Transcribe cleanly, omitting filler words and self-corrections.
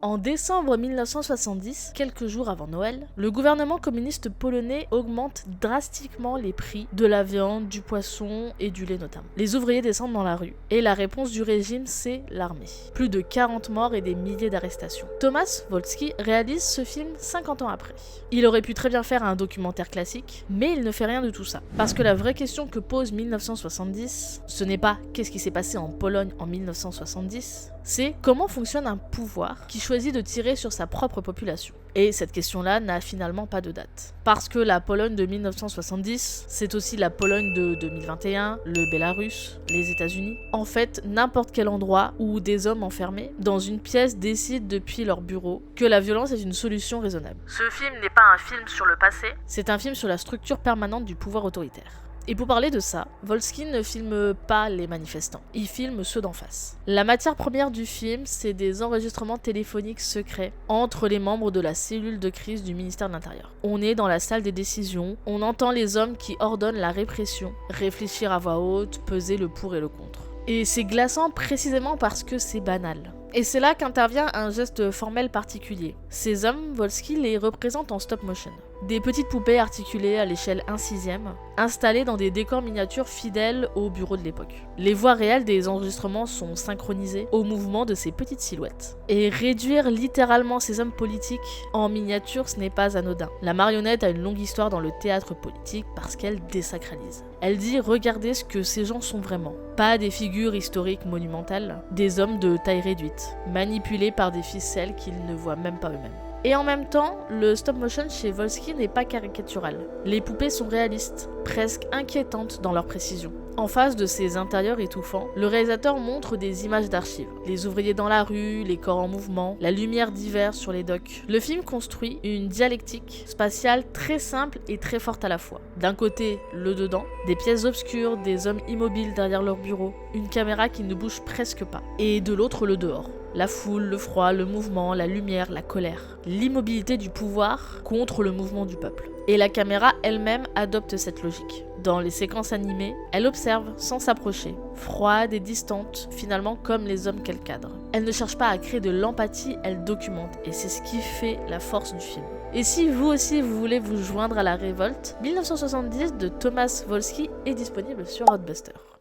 En décembre 1970, quelques jours avant Noël, le gouvernement communiste polonais augmente drastiquement les prix de la viande, du poisson et du lait notamment. Les ouvriers descendent dans la rue et la réponse du régime, c'est l'armée. Plus de 40 morts et des milliers d'arrestations. Tomasz Wolski réalise ce film 50 ans après. Il aurait pu très bien faire un documentaire classique, mais il ne fait rien de tout ça. Parce que la vraie question que pose 1970, ce n'est pas qu'est-ce qui s'est passé en Pologne en 1970, c'est comment fonctionne un pouvoir qui choisit de tirer sur sa propre population. Et cette question-là n'a finalement pas de date. Parce que la Pologne de 1970, c'est aussi la Pologne de 2021, le Bélarus, les États-Unis. En fait, n'importe quel endroit où des hommes enfermés dans une pièce décident depuis leur bureau que la violence est une solution raisonnable. Ce film n'est pas un film sur le passé, c'est un film sur la structure permanente du pouvoir autoritaire. Et pour parler de ça, Wolski ne filme pas les manifestants, il filme ceux d'en face. La matière première du film, c'est des enregistrements téléphoniques secrets entre les membres de la cellule de crise du ministère de l'Intérieur. On est dans la salle des décisions, on entend les hommes qui ordonnent la répression, réfléchir à voix haute, peser le pour et le contre. Et c'est glaçant précisément parce que c'est banal. Et c'est là qu'intervient un geste formel particulier. Ces hommes, Wolski les représente en stop motion. Des petites poupées articulées à l'échelle 1/6, installées dans des décors miniatures fidèles au bureau de l'époque. Les voix réelles des enregistrements sont synchronisées au mouvement de ces petites silhouettes. Et réduire littéralement ces hommes politiques en miniature, ce n'est pas anodin. La marionnette a une longue histoire dans le théâtre politique parce qu'elle désacralise. Elle dit « Regardez ce que ces gens sont vraiment ». Pas des figures historiques monumentales, des hommes de taille réduite, manipulés par des ficelles qu'ils ne voient même pas eux-mêmes. Et en même temps, le stop motion chez Wolski n'est pas caricatural. Les poupées sont réalistes, presque inquiétantes dans leur précision. En face de ces intérieurs étouffants, le réalisateur montre des images d'archives. Les ouvriers dans la rue, les corps en mouvement, la lumière d'hiver sur les docks. Le film construit une dialectique spatiale très simple et très forte à la fois. D'un côté, le dedans, des pièces obscures, des hommes immobiles derrière leur bureau, une caméra qui ne bouge presque pas. Et de l'autre, le dehors. La foule, le froid, le mouvement, la lumière, la colère. L'immobilité du pouvoir contre le mouvement du peuple. Et la caméra elle-même adopte cette logique. Dans les séquences animées, elle observe sans s'approcher, froide et distante, finalement comme les hommes qu'elle cadre. Elle ne cherche pas à créer de l'empathie, elle documente, et c'est ce qui fait la force du film. Et si vous aussi vous voulez vous joindre à la révolte, 1970 de Tomasz Wolski est disponible sur Roadbuster.